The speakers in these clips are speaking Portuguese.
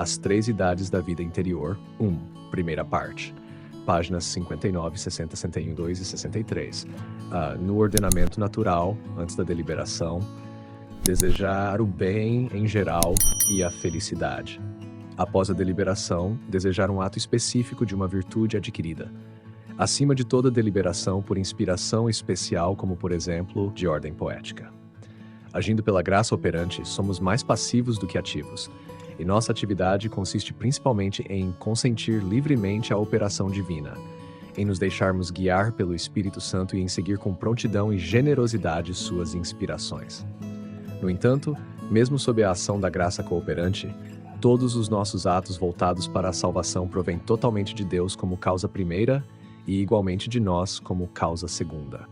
As Três Idades da Vida Interior, 1, primeira parte. Páginas 59, 60, 61, 2 e 63. No ordenamento natural, antes da deliberação, desejar o bem em geral e a felicidade. Após a deliberação, desejar um ato específico de uma virtude adquirida. Acima de toda deliberação por inspiração especial, como por exemplo, de ordem poética. Agindo pela graça operante, somos mais passivos do que ativos, e nossa atividade consiste principalmente em consentir livremente a operação divina, em nos deixarmos guiar pelo Espírito Santo e em seguir com prontidão e generosidade suas inspirações. No entanto, mesmo sob a ação da graça cooperante, todos os nossos atos voltados para a salvação provêm totalmente de Deus como causa primeira e igualmente de nós como causa segunda.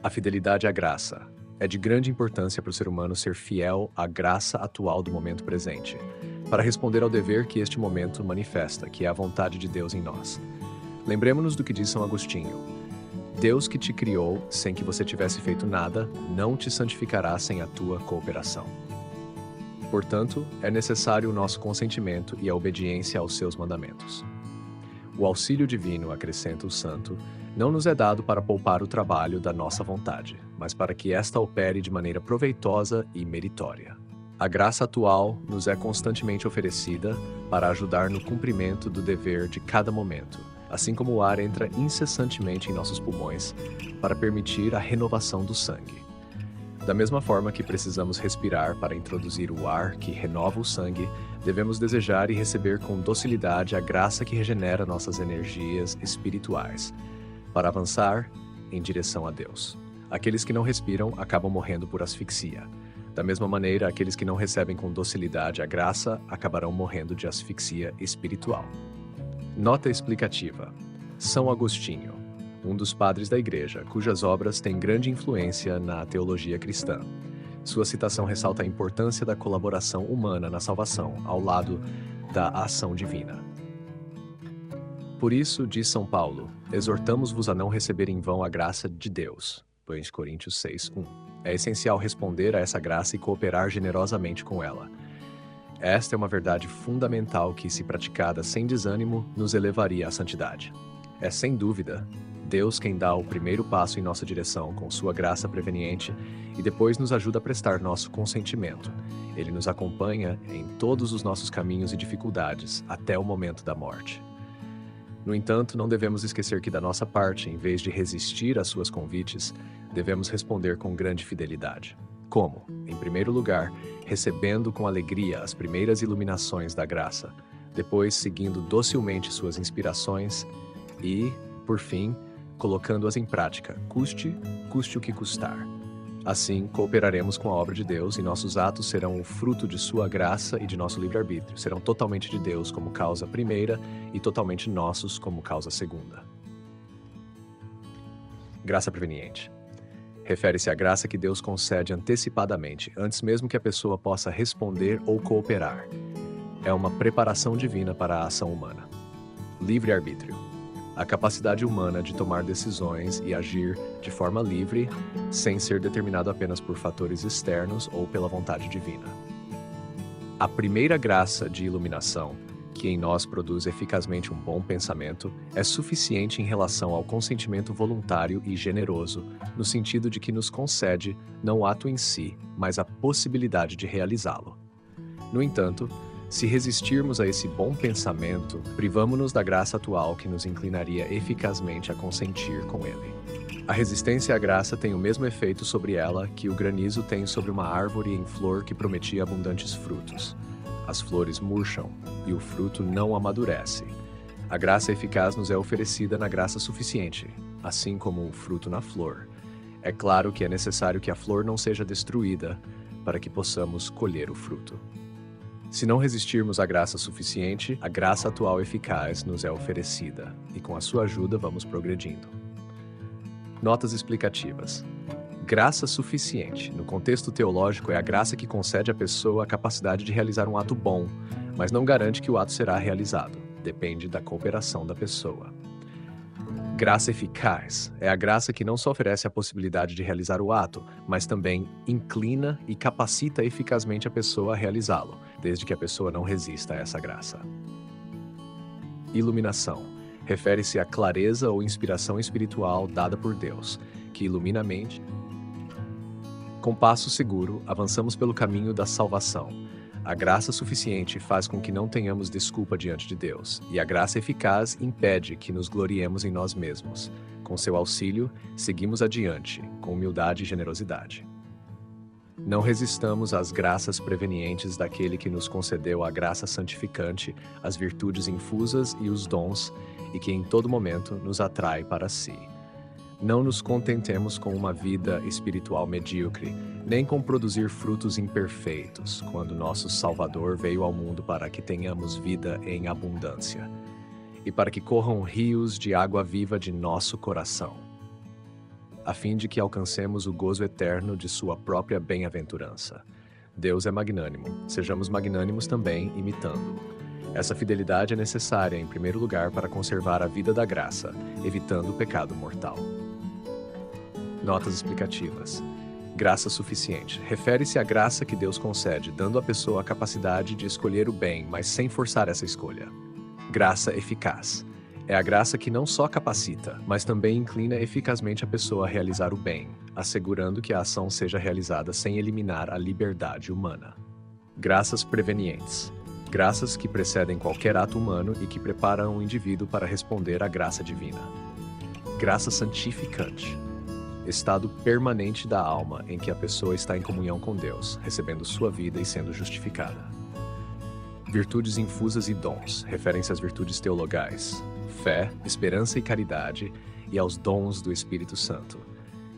A fidelidade à graça. É de grande importância para o ser humano ser fiel à graça atual do momento presente, para responder ao dever que este momento manifesta, que é a vontade de Deus em nós. Lembremos-nos do que diz São Agostinho: Deus que te criou sem que você tivesse feito nada, não te santificará sem a tua cooperação. Portanto, é necessário o nosso consentimento e a obediência aos seus mandamentos. O auxílio divino, acrescenta o santo, não nos é dado para poupar o trabalho da nossa vontade, mas para que esta opere de maneira proveitosa e meritória. A graça atual nos é constantemente oferecida para ajudar no cumprimento do dever de cada momento, assim como o ar entra incessantemente em nossos pulmões para permitir a renovação do sangue. Da mesma forma que precisamos respirar para introduzir o ar que renova o sangue, devemos desejar e receber com docilidade a graça que regenera nossas energias espirituais, para avançar em direção a Deus. Aqueles que não respiram acabam morrendo por asfixia. Da mesma maneira, aqueles que não recebem com docilidade a graça acabarão morrendo de asfixia espiritual. Nota explicativa. São Agostinho, um dos padres da Igreja, cujas obras têm grande influência na teologia cristã. Sua citação ressalta a importância da colaboração humana na salvação, ao lado da ação divina. Por isso, diz São Paulo, exortamos-vos a não receber em vão a graça de Deus. 2 Coríntios 6, 1. É essencial responder a essa graça e cooperar generosamente com ela. Esta é uma verdade fundamental que, se praticada sem desânimo, nos elevaria à santidade. É, sem dúvida, Deus quem dá o primeiro passo em nossa direção com sua graça preveniente e depois nos ajuda a prestar nosso consentimento. Ele nos acompanha em todos os nossos caminhos e dificuldades até o momento da morte. No entanto, não devemos esquecer que da nossa parte, em vez de resistir às suas convites, devemos responder com grande fidelidade. Como? Em primeiro lugar, recebendo com alegria as primeiras iluminações da graça, depois seguindo docilmente suas inspirações e, por fim, colocando-as em prática, custe o que custar. Assim, cooperaremos com a obra de Deus e nossos atos serão o fruto de sua graça e de nosso livre-arbítrio. Serão totalmente de Deus como causa primeira e totalmente nossos como causa segunda. Graça preveniente. Refere-se à graça que Deus concede antecipadamente, antes mesmo que a pessoa possa responder ou cooperar. É uma preparação divina para a ação humana. Livre-arbítrio. A capacidade humana de tomar decisões e agir de forma livre, sem ser determinado apenas por fatores externos ou pela vontade divina. A primeira graça de iluminação, que em nós produz eficazmente um bom pensamento, é suficiente em relação ao consentimento voluntário e generoso, no sentido de que nos concede não o ato em si, mas a possibilidade de realizá-lo. No entanto, se resistirmos a esse bom pensamento, privamo-nos da graça atual que nos inclinaria eficazmente a consentir com ele. A resistência à graça tem o mesmo efeito sobre ela que o granizo tem sobre uma árvore em flor que prometia abundantes frutos. As flores murcham e o fruto não amadurece. A graça eficaz nos é oferecida na graça suficiente, assim como o fruto na flor. É claro que é necessário que a flor não seja destruída para que possamos colher o fruto. Se não resistirmos à graça suficiente, a graça atual eficaz nos é oferecida, e com a sua ajuda vamos progredindo. Notas explicativas. Graça suficiente, no contexto teológico, é a graça que concede à pessoa a capacidade de realizar um ato bom, mas não garante que o ato será realizado. Depende da cooperação da pessoa. Graça eficaz é a graça que não só oferece a possibilidade de realizar o ato, mas também inclina e capacita eficazmente a pessoa a realizá-lo, desde que a pessoa não resista a essa graça. Iluminação refere-se à clareza ou inspiração espiritual dada por Deus, que ilumina a mente. Com passo seguro, avançamos pelo caminho da salvação. A graça suficiente faz com que não tenhamos desculpa diante de Deus, e a graça eficaz impede que nos gloriemos em nós mesmos. Com seu auxílio, seguimos adiante, com humildade e generosidade. Não resistamos às graças prevenientes daquele que nos concedeu a graça santificante, as virtudes infusas e os dons, e que em todo momento nos atrai para si. Não nos contentemos com uma vida espiritual medíocre, nem com produzir frutos imperfeitos, quando nosso Salvador veio ao mundo para que tenhamos vida em abundância, e para que corram rios de água viva de nosso coração, a fim de que alcancemos o gozo eterno de sua própria bem-aventurança. Deus é magnânimo, sejamos magnânimos também imitando-o. Essa fidelidade é necessária, em primeiro lugar, para conservar a vida da graça, evitando o pecado mortal. Notas explicativas. Graça suficiente. Refere-se à graça que Deus concede, dando à pessoa a capacidade de escolher o bem, mas sem forçar essa escolha. Graça eficaz. É a graça que não só capacita, mas também inclina eficazmente a pessoa a realizar o bem, assegurando que a ação seja realizada sem eliminar a liberdade humana. Graças prevenientes. Graças que precedem qualquer ato humano e que preparam o indivíduo para responder à graça divina. Graça santificante. Estado permanente da alma em que a pessoa está em comunhão com Deus, recebendo sua vida e sendo justificada. Virtudes infusas e dons referem-se às virtudes teologais, fé, esperança e caridade, e aos dons do Espírito Santo,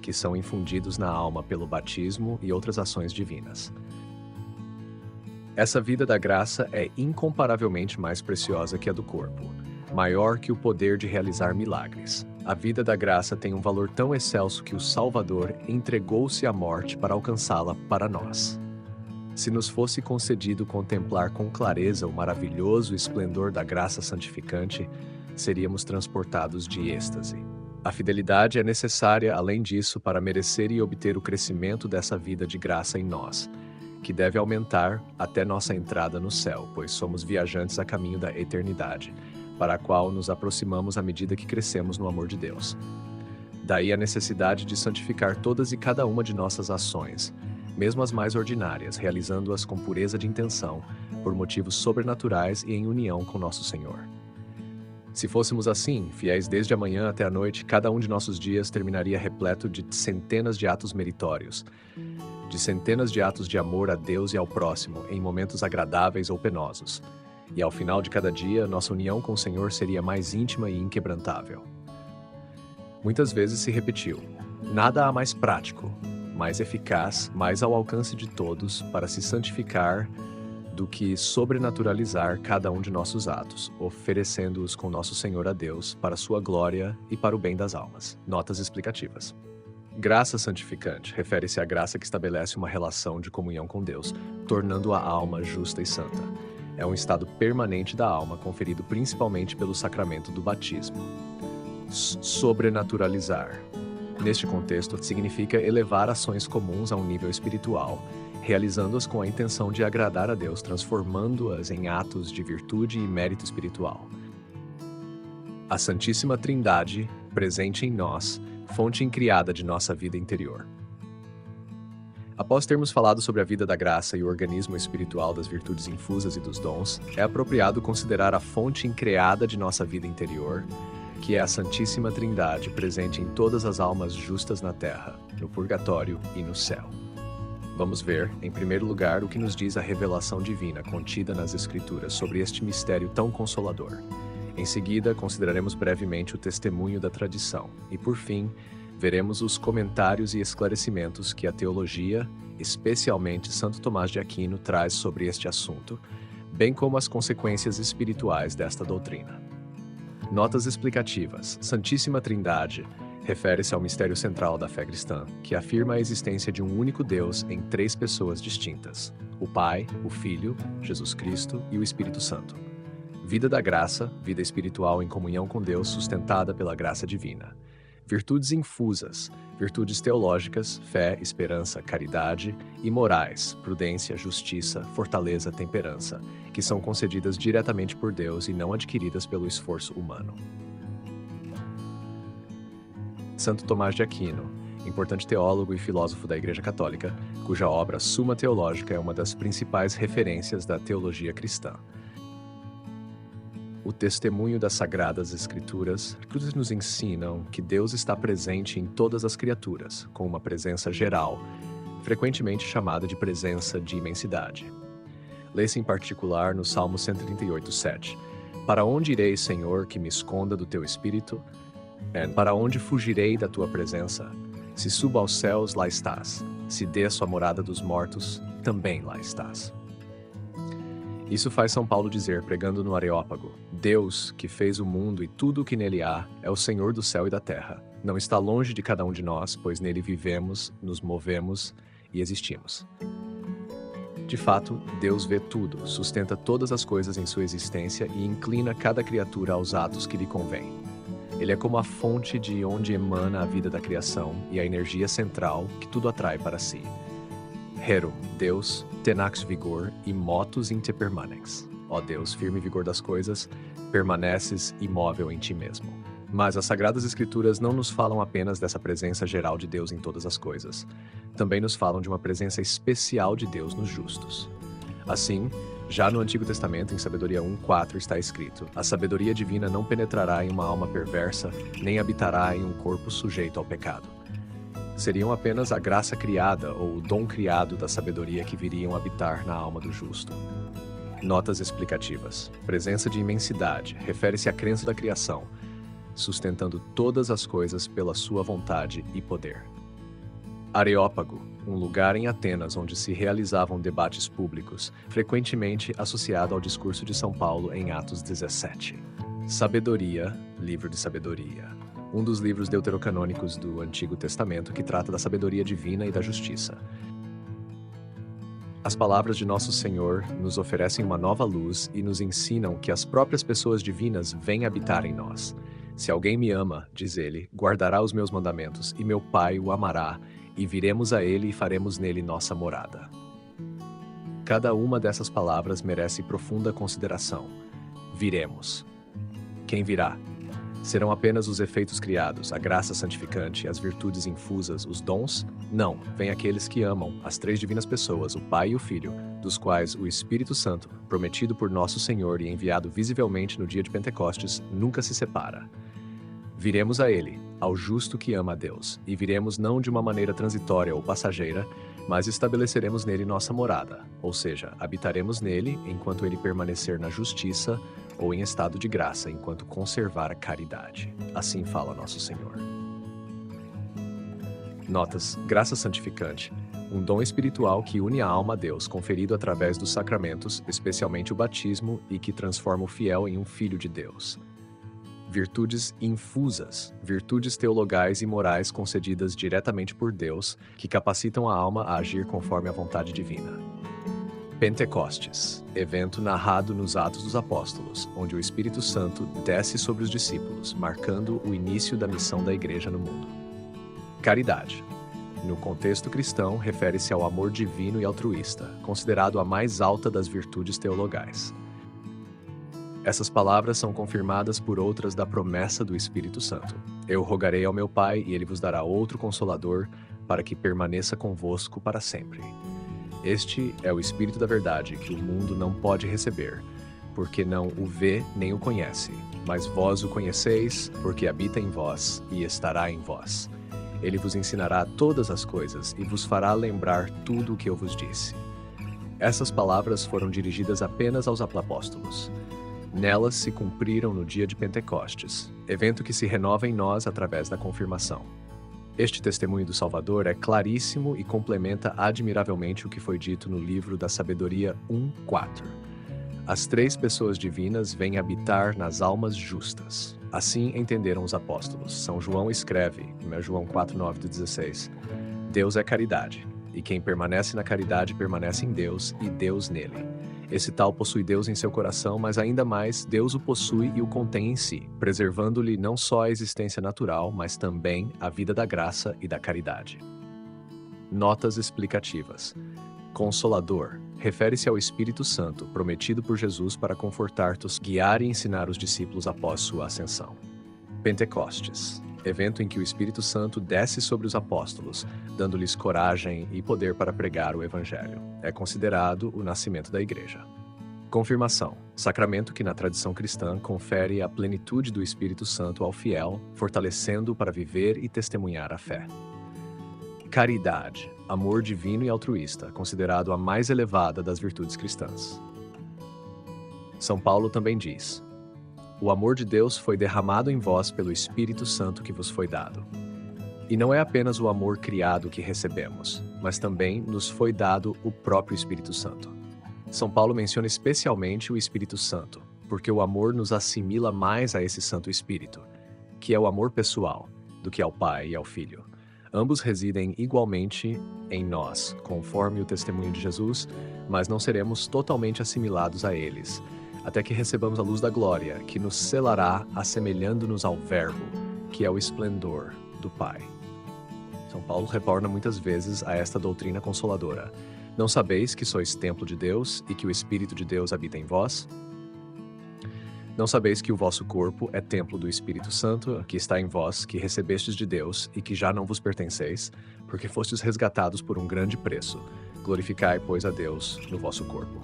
que são infundidos na alma pelo batismo e outras ações divinas. Essa vida da graça é incomparavelmente mais preciosa que a do corpo, maior que o poder de realizar milagres. A vida da graça tem um valor tão excelso que o Salvador entregou-se à morte para alcançá-la para nós. Se nos fosse concedido contemplar com clareza o maravilhoso esplendor da graça santificante, seríamos transportados de êxtase. A fidelidade é necessária, além disso, para merecer e obter o crescimento dessa vida de graça em nós, que deve aumentar até nossa entrada no céu, pois somos viajantes a caminho da eternidade, para a qual nos aproximamos à medida que crescemos no amor de Deus. Daí a necessidade de santificar todas e cada uma de nossas ações, mesmo as mais ordinárias, realizando-as com pureza de intenção, por motivos sobrenaturais e em união com nosso Senhor. Se fôssemos assim, fiéis desde a manhã até a noite, cada um de nossos dias terminaria repleto de centenas de atos meritórios, de centenas de atos de amor a Deus e ao próximo, em momentos agradáveis ou penosos. E ao final de cada dia, nossa união com o Senhor seria mais íntima e inquebrantável. Muitas vezes se repetiu: nada há mais prático, mais eficaz, mais ao alcance de todos para se santificar do que sobrenaturalizar cada um de nossos atos, oferecendo-os com nosso Senhor a Deus para sua glória e para o bem das almas. Notas explicativas. Graça santificante refere-se à graça que estabelece uma relação de comunhão com Deus, tornando a alma justa e santa. É um estado permanente da alma, conferido principalmente pelo sacramento do batismo. Sobrenaturalizar. Neste contexto, significa elevar ações comuns a um nível espiritual, realizando-as com a intenção de agradar a Deus, transformando-as em atos de virtude e mérito espiritual. A Santíssima Trindade, presente em nós, fonte incriada de nossa vida interior. Após termos falado sobre a vida da graça e o organismo espiritual das virtudes infusas e dos dons, é apropriado considerar a fonte increada de nossa vida interior, que é a Santíssima Trindade, presente em todas as almas justas na terra, no purgatório e no céu. Vamos ver, em primeiro lugar, o que nos diz a revelação divina contida nas Escrituras sobre este mistério tão consolador. Em seguida, consideraremos brevemente o testemunho da tradição e, por fim, veremos os comentários e esclarecimentos que a teologia, especialmente Santo Tomás de Aquino, traz sobre este assunto, bem como as consequências espirituais desta doutrina. Notas explicativas. Santíssima Trindade refere-se ao mistério central da fé cristã, que afirma a existência de um único Deus em três pessoas distintas: o Pai, o Filho, Jesus Cristo e o Espírito Santo. Vida da graça, vida espiritual em comunhão com Deus sustentada pela graça divina. Virtudes infusas, virtudes teológicas, fé, esperança, caridade, e morais, prudência, justiça, fortaleza, temperança, que são concedidas diretamente por Deus e não adquiridas pelo esforço humano. Santo Tomás de Aquino, importante teólogo e filósofo da Igreja Católica, cuja obra Suma Teológica é uma das principais referências da teologia cristã. O testemunho das Sagradas Escrituras nos ensinam que Deus está presente em todas as criaturas, com uma presença geral, frequentemente chamada de presença de imensidade. Lê-se em particular no Salmo 138:7. Para onde irei, Senhor, que me esconda do teu espírito? Para onde fugirei da tua presença? Se subo aos céus, lá estás. Se desço à morada dos mortos, também lá estás. Isso faz São Paulo dizer, pregando no Areópago: Deus, que fez o mundo e tudo o que nele há, é o Senhor do céu e da terra. Não está longe de cada um de nós, pois nele vivemos, nos movemos e existimos. De fato, Deus vê tudo, sustenta todas as coisas em sua existência e inclina cada criatura aos atos que lhe convém. Ele é como a fonte de onde emana a vida da criação e a energia central que tudo atrai para si. Rerum, Deus, tenax vigor e motus in te permanens. Ó Deus, firme vigor das coisas, permaneces imóvel em ti mesmo. Mas as Sagradas Escrituras não nos falam apenas dessa presença geral de Deus em todas as coisas. Também nos falam de uma presença especial de Deus nos justos. Assim, já no Antigo Testamento, em Sabedoria 1:4, está escrito: a sabedoria divina não penetrará em uma alma perversa, nem habitará em um corpo sujeito ao pecado. Seriam apenas a graça criada ou o dom criado da sabedoria que viriam habitar na alma do justo. Notas explicativas. Presença de imensidade refere-se à crença da criação, sustentando todas as coisas pela sua vontade e poder. Areópago, um lugar em Atenas onde se realizavam debates públicos, frequentemente associado ao discurso de São Paulo em Atos 17. Sabedoria, livro de sabedoria. Um dos livros deuterocanônicos do Antigo Testamento que trata da sabedoria divina e da justiça. As palavras de Nosso Senhor nos oferecem uma nova luz e nos ensinam que as próprias pessoas divinas vêm habitar em nós. Se alguém me ama, diz ele, guardará os meus mandamentos, e meu Pai o amará, e viremos a ele e faremos nele nossa morada. Cada uma dessas palavras merece profunda consideração. Viremos. Quem virá? Serão apenas os efeitos criados, a graça santificante, as virtudes infusas, os dons? Não, vêm aqueles que amam, as três divinas pessoas, o Pai e o Filho, dos quais o Espírito Santo, prometido por Nosso Senhor e enviado visivelmente no dia de Pentecostes, nunca se separa. Viremos a ele, ao justo que ama a Deus, e viremos não de uma maneira transitória ou passageira, mas estabeleceremos nele nossa morada, ou seja, habitaremos nele enquanto ele permanecer na justiça ou em estado de graça enquanto conservar a caridade. Assim fala Nosso Senhor. Notas: graça santificante, um dom espiritual que une a alma a Deus, conferido através dos sacramentos, especialmente o batismo, e que transforma o fiel em um filho de Deus. Virtudes infusas, virtudes teologais e morais concedidas diretamente por Deus, que capacitam a alma a agir conforme a vontade divina. Pentecostes, evento narrado nos Atos dos Apóstolos, onde o Espírito Santo desce sobre os discípulos, marcando o início da missão da Igreja no mundo. Caridade. No contexto cristão, refere-se ao amor divino e altruísta, considerado a mais alta das virtudes teologais. Essas palavras são confirmadas por outras da promessa do Espírito Santo. Eu rogarei ao meu Pai, e ele vos dará outro Consolador, para que permaneça convosco para sempre. Este é o Espírito da verdade, que o mundo não pode receber, porque não o vê nem o conhece. Mas vós o conheceis, porque habita em vós e estará em vós. Ele vos ensinará todas as coisas e vos fará lembrar tudo o que eu vos disse. Essas palavras foram dirigidas apenas aos apóstolos. Nelas se cumpriram no dia de Pentecostes, evento que se renova em nós através da confirmação. Este testemunho do Salvador é claríssimo e complementa admiravelmente o que foi dito no livro da Sabedoria 1:4. As três pessoas divinas vêm habitar nas almas justas. Assim entenderam os apóstolos. São João escreve, em João 4:9-16, Deus é caridade, e quem permanece na caridade permanece em Deus e Deus nele. Esse tal possui Deus em seu coração, mas ainda mais, Deus o possui e o contém em si, preservando-lhe não só a existência natural, mas também a vida da graça e da caridade. Notas explicativas. Consolador refere-se ao Espírito Santo, prometido por Jesus para confortar-os, guiar e ensinar os discípulos após sua ascensão. Pentecostes, evento em que o Espírito Santo desce sobre os apóstolos, dando-lhes coragem e poder para pregar o Evangelho. É considerado o nascimento da Igreja. Confirmação, sacramento que na tradição cristã confere a plenitude do Espírito Santo ao fiel, fortalecendo-o para viver e testemunhar a fé. Caridade, amor divino e altruísta, considerado a mais elevada das virtudes cristãs. São Paulo também diz: o amor de Deus foi derramado em vós pelo Espírito Santo que vos foi dado. E não é apenas o amor criado que recebemos, mas também nos foi dado o próprio Espírito Santo. São Paulo menciona especialmente o Espírito Santo, porque o amor nos assimila mais a esse Santo Espírito, que é o amor pessoal, do que ao Pai e ao Filho. Ambos residem igualmente em nós, conforme o testemunho de Jesus, mas não seremos totalmente assimilados a eles, até que recebamos a luz da glória, que nos selará assemelhando-nos ao Verbo, que é o esplendor do Pai. São Paulo retorna muitas vezes a esta doutrina consoladora. Não sabeis que sois templo de Deus e que o Espírito de Deus habita em vós? Não sabeis que o vosso corpo é templo do Espírito Santo, que está em vós, que recebestes de Deus e que já não vos pertenceis, porque fostes resgatados por um grande preço. Glorificai, pois, a Deus no vosso corpo.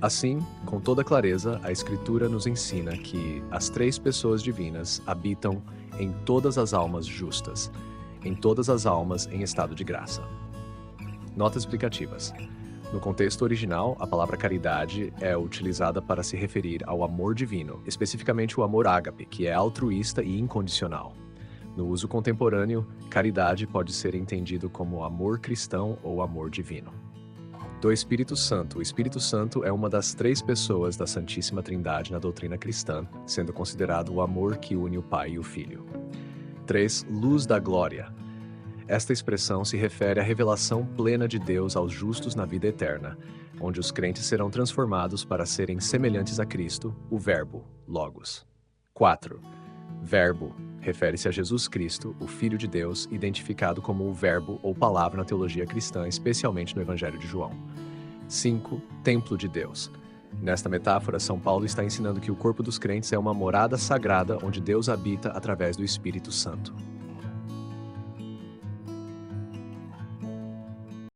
Assim, com toda clareza, a Escritura nos ensina que as três pessoas divinas habitam em todas as almas justas, em todas as almas em estado de graça. Notas explicativas. No contexto original, a palavra caridade é utilizada para se referir ao amor divino, especificamente o amor ágape, que é altruísta e incondicional. No uso contemporâneo, caridade pode ser entendido como amor cristão ou amor divino. Do Espírito Santo. O Espírito Santo é uma das três pessoas da Santíssima Trindade na doutrina cristã, sendo considerado o amor que une o Pai e o Filho. 3. Luz da glória. Esta expressão se refere à revelação plena de Deus aos justos na vida eterna, onde os crentes serão transformados para serem semelhantes a Cristo, o Verbo, Logos. 4. Verbo refere-se a Jesus Cristo, o Filho de Deus, identificado como o Verbo ou Palavra na teologia cristã, especialmente no Evangelho de João. 5. Templo de Deus. Nesta metáfora, São Paulo está ensinando que o corpo dos crentes é uma morada sagrada onde Deus habita através do Espírito Santo.